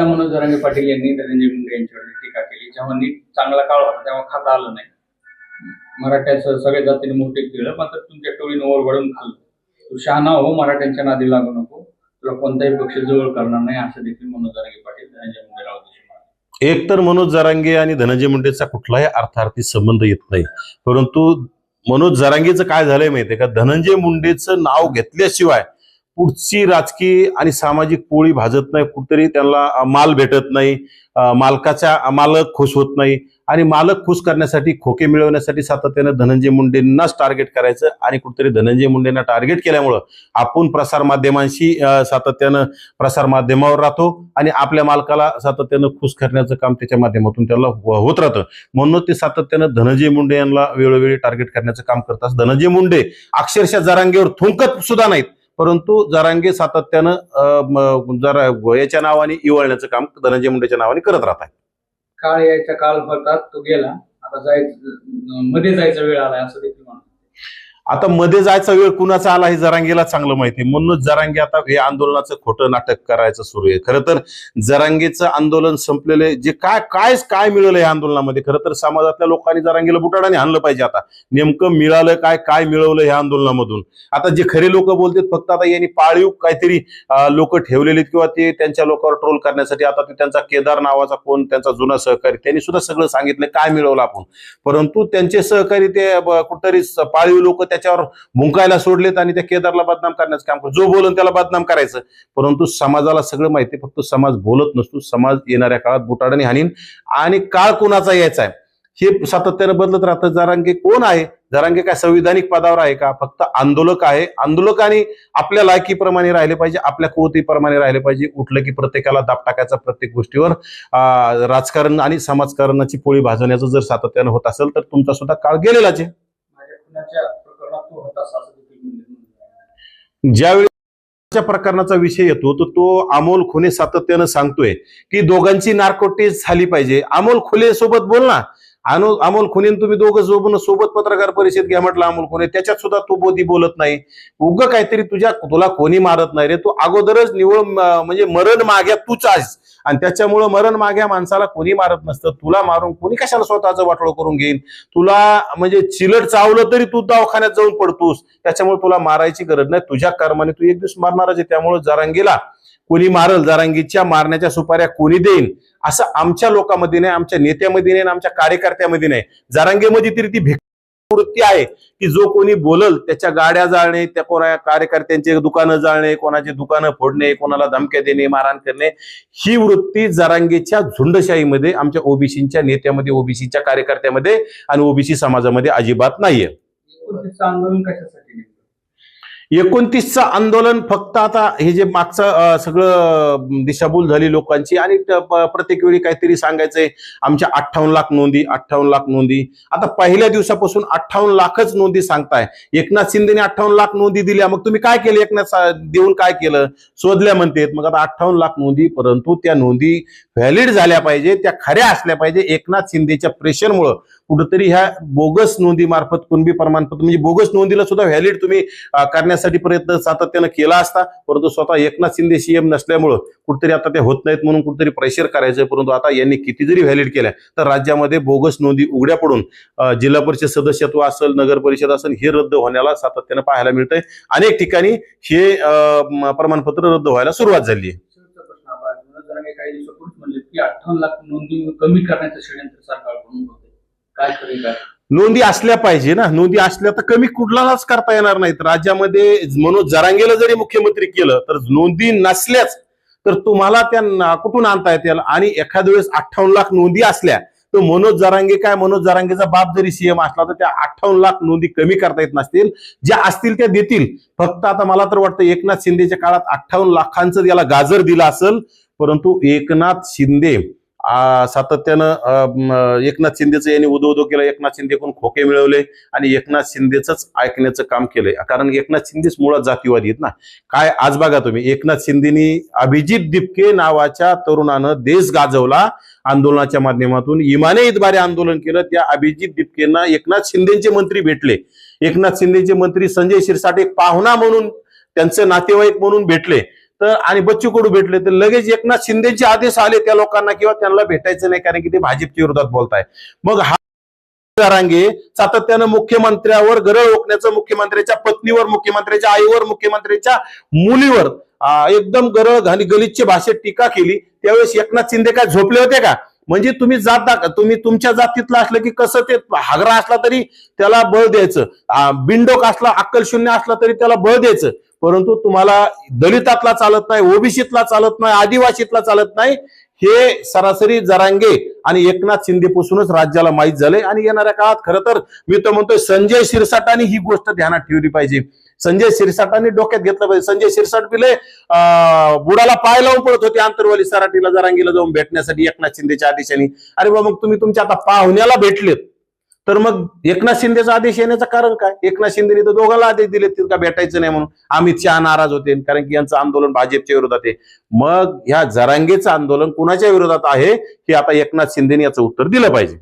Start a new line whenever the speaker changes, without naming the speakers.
मनोज जरांगे पाटील यांनी धनंजय मुंडे यांच्यावर टीका केली. जेव्हा नीट चांगला काळ होता तेव्हा खाता आलं नाही. मराठ्याचं सगळ्या जातीने मोठे केलं, मात्र तुमच्या टोळीनं ओरबडून खाल्लं. तू शहाणा हो, मराठ्यांच्या नादी लागू नको, तुला कोणताही पक्ष जवळ करणार नाही, असं देखील मनोज जरांगे पाटील धनंजय मुंडेला उद्देशून.
एक तर मनोज जरांगे आणि धनंजय मुंडेचा कुठलाही अर्थार्थी संबंध येत नाही, परंतु मनोज जरांगेचं काय झालंय माहितीये का, धनंजय मुंडेचं नाव घेतल्याशिवाय पुढची राजकीय आणि सामाजिक पोळी भाजत नाही. कुठतरी त्यांना माल भेटत नाही, मालक खुश होत नाही, आणि मालक खुश करण्यासाठी, खोके मिळवण्यासाठी सातत्यानं धनंजय मुंडेंनाच टार्गेट करायचं, आणि कुठतरी धनंजय मुंडेंना टार्गेट केल्यामुळं आपण प्रसार माध्यमांशी सातत्यानं प्रसार माध्यमावर राहतो आणि आपल्या मालकाला सातत्यानं खुश करण्याचं काम त्याच्या माध्यमातून त्याला होत राहतं. म्हणून ते सातत्यानं धनंजय मुंडे यांना वेळोवेळी टार्गेट करण्याचं काम करतात. धनंजय मुंडे अक्षरशः जरांगेवर थुंकत सुद्धा नाहीत, परंतु जरांगे सातत्यानं जरा याच्या नावाने इवळण्याचं काम धनंजय मुंडेच्या नावाने करत राहतात.
काळ यायचा काल होता, तो गेला. आता जायचं, मध्ये जायचा वेळ आलाय असं देखील म्हणतात.
आता मध्ये जायचा वेळ कुणाचा आला हे जरांगेला चांगलं माहिती, म्हणूनच जरांगे आता हे आंदोलनाचं खोटं नाटक करायचं सुरू आहे. खरं तर जरांगेचं आंदोलन संपलेलं जे काय मिळालं या आंदोलनामध्ये, खरं तर समाजातल्या लोकांनी जरांगेला बुटाडाने आणलं पाहिजे. आता नेमकं मिळालं काय मिळवलं ह्या आंदोलनामधून. आता जे खरे लोक बोलतात फक्त आता यांनी पाळीव काहीतरी लोक ठेवलेले किंवा ते त्यांच्या लोकांवर ट्रोल करण्यासाठी, आता ते त्यांचा केदार नावाचा कोण त्यांचा जुना सहकारी, त्यांनी सुद्धा सगळं सांगितलं काय मिळवलं आपण, परंतु त्यांचे सहकारी ते कुठतरी पाळीव लोक त्याच्यावर भुंकायला सोडलेत आणि त्या केदारला बदनाम करण्याचं काम करतो. जो बोलून त्याला बदनाम करायचं, परंतु समाजाला सगळं माहिती, फक्त समाज बोलत नसतो. समाज येणाऱ्या काळात बुटाडाने हाणीन, आणि काळ कोणाचा यायचा आहे हे सातत्यानं बदलत राहतं. जरांगे कोण आहे? जरांगे काय संविधानिक पदावर आहे का? फक्त आंदोलक आहे. आंदोलकांनी आपल्या लायकीप्रमाणे राहिले पाहिजे, आपल्या कुवतीप्रमाणे राहिले पाहिजे. उठलं की प्रत्येकाला दाब टाकायचा, प्रत्येक गोष्टीवर राजकारण आणि समाजकारणाची पोळी भाजवण्याचं जर सातत्यानं होत असेल तर तुमचा सुद्धा काळ गेलेलाच आहे. ज्यावेळी प्रकरणाचा विषय येतो तर तो अमोल खुले सातत्यानं सांगतोय की दोघांची नार्को टेस्ट झाली पाहिजे. अमोल खुले सोबत बोल ना. अमोल खुने तुम्ही दोघं सोबत पत्रकार परिषद घ्या म्हटलं. अमोल खुने त्याच्यात सुद्धा तू बोलत नाही. उग काहीतरी तुला कोणी मारत नाही रे. तू अगोदरच निवळ म्हणजे मरण माग्या तूच आहेस, आणि त्याच्यामुळं मरण माग्या माणसाला कोणी मारत नसतं. तुला मारून कोणी कशाला स्वतःचं वाटोळं करून घेईन. तुला म्हणजे चिलट चावलं तरी तू दवाखान्यात जाऊन पडतोस. त्याच्यामुळे तुला मारायची गरज नाही. तुझ्या कर्माने तू एक दिवस मारणारच आहे. त्यामुळे जरांगेला कोणी मारल, जरांगीच्या मारण्याच्या सुपाऱ्या कोणी देईन असं आमच्या लोकांमध्ये नाही, आमच्या नेत्यामध्ये नाही, आमच्या कार्यकर्त्यामध्ये नाही. जरांगेमध्ये तरी ती वृत्ती आहे की जो कोणी बोलल त्याच्या गाड्या जाळणे, त्या कोणा कार्यकर्त्यांचे दुकानं जाळणे, कोणाचे दुकानं फोडणे, कोणाला धमक्या देणे, मारहाण करणे, ही वृत्ती जरांगेच्या झुंडशाहीमध्ये, आमच्या ओबीसीच्या नेत्यामध्ये, ओबीसीच्या कार्यकर्त्यामध्ये आणि ओबीसी समाजामध्ये अजिबात नाहीये. 29चं आंदोलन फक्त आता हे जे मागचं सगळं दिशाभूल झाली लोकांची, आणि प्रत्येक वेळी काहीतरी सांगायचंय आमच्या 58 लाख नोंदी, 58 लाख नोंदी. आता पहिल्या दिवसापासून 58 लाखच नोंदी सांगताय. एकनाथ शिंदेने 58 लाख नोंदी दिल्या, मग तुम्ही काय केलं? एकनाथ देऊन काय केलं? शोधल्या म्हणतात. मग आता 58 लाख नोंदी, परंतु त्या नोंदी व्हॅलिड झाल्या पाहिजे, त्या खऱ्या असल्या पाहिजे. एकनाथ शिंदेच्या प्रेशरमुळं कुठेतरी ह्या बोगस नोंदी मार्फत कुणबी प्रमाणपत्र म्हणजे बोगस नोंदीला सुद्धा व्हॅलिड तुम्ही करण्यासाठी प्रयत्न सातत्यानं केला असता, परंतु स्वतः एकनाथ शिंदे सीएम नसल्यामुळं कुठेतरी आता ते होत नाहीत म्हणून कुठेतरी प्रेशर करायचं. परंतु आता यांनी किती जरी व्हॅलिड केल्या तर राज्यामध्ये बोगस नोंदी उघड्या पडून जिल्हा परिषद सदस्यत्व असेल, नगर परिषद असेल, हे रद्द होण्याला सातत्यानं पाहायला मिळतंय. अनेक ठिकाणी हे प्रमाणपत्र रद्द व्हायला सुरुवात झाली आहे.
काही दिवसापूर्वी म्हणजे की 58 लाख नोंदी कमी करण्याचं षडयंत्र सरकारकडून होते. काय करेल?
नोंदी असल्या पाहिजे ना. नोंदी असल्या तर कमी कुठलाच करता येणार नाहीत. राज्यामध्ये मनोज जरांगेला जरी मुख्यमंत्री केलं तर नोंदी नसल्याच तर तुम्हाला त्या कुठून आणता येतील. आणि एखाद्या वेळेस 58 लाख नोंदी असल्या तर मनोज जरांगेचा बाप जरी सीएम असला तर त्या 58 लाख नोंदी कमी करता येत नसतील. ज्या असतील त्या देतील. फक्त आता मला तर वाटतं एकनाथ शिंदेच्या काळात 58 लाखांचं याला गाजर दिलं असेल, परंतु एकनाथ शिंदे सातत्यानं एकनाथ शिंदेचं यांनी उदो केलं. एकनाथ शिंदेकडून खोके मिळवले आणि एकनाथ शिंदेच ऐकण्याचं काम केलंय. कारण एकनाथ शिंदेच मुळात जातीवादी आहेत ना. काय आज बघा तुम्ही, एकनाथ शिंदेनी अभिजित दिपके नावाच्या तरुणानं देश गाजवला आंदोलनाच्या माध्यमातून. इमाने इतबारे आंदोलन केलं. त्या अभिजित दिपकेंना एकनाथ शिंदेचे मंत्री भेटले. एकनाथ शिंदेचे मंत्री संजय शिरसाट एक पाहुणा म्हणून, त्यांचे नातेवाईक म्हणून भेटले. तर आणि बच्चू कडू भेटले तर लगेच एकनाथ शिंदेचे आदेश आले त्या लोकांना किंवा त्यांना भेटायचं नाही कारण की ते भाजपच्या विरोधात बोलताय. मग हा जरांगे सातत्यानं मुख्यमंत्र्यावर गरळ ओकण्याचं, मुख्यमंत्र्याच्या पत्नीवर, मुख्यमंत्र्याच्या आईवर, मुख्यमंत्र्याच्या मुलीवर एकदम गरळ घाली गलिच्छ भाषेत टीका केली. त्यावेळेस एकनाथ शिंदे काय झोपले होते का? म्हणजे तुम्ही तुम्ही तुमच्या जातीतला असलं की कसं ते हागरा असला तरी त्याला बळ द्यायचं, बिंडोक असला अक्कलशून्य असला तरी त्याला बळ द्यायचं. परंतु तुम्हाला दलितातला चालत नाही, ओबीसीतला चालत नाही, आदिवासीतला चालत नाही. हे सरासरी जरांगे आणि एकनाथ शिंदेपासूनच राज्याला माहीत झाले. आणि येणाऱ्या काळात खरं तर मी तर म्हणतोय संजय शिरसाटांनी ही गोष्ट ध्यानात ठेवली पाहिजे. संजय शिरसाटांनी डोक्यात घेतलं पाहिजे. संजय शिरसाट बिले बुडाला पाय लावून पडत होते आंतरवाली सराटीला जरांगीला जाऊन भेटण्यासाठी एकनाथ शिंदेच्या आदेशाने. अरे बाबा मग तुम्ही तुमच्या आता पाहुण्याला भेटलेत तर मग एकनाथ शिंदेचा आदेश येण्याचं कारण काय? एकनाथ शिंदेने तर दोघांना आदेश दिले का भेटायचं नाही म्हणून. अमित शहा नाराज होते कारण की यांचं आंदोलन भाजपच्या विरोधात आहे. मग ह्या जरांगेचं आंदोलन कुणाच्या विरोधात आहे हे आता एकनाथ शिंदेने याचं उत्तर दिलं पाहिजे.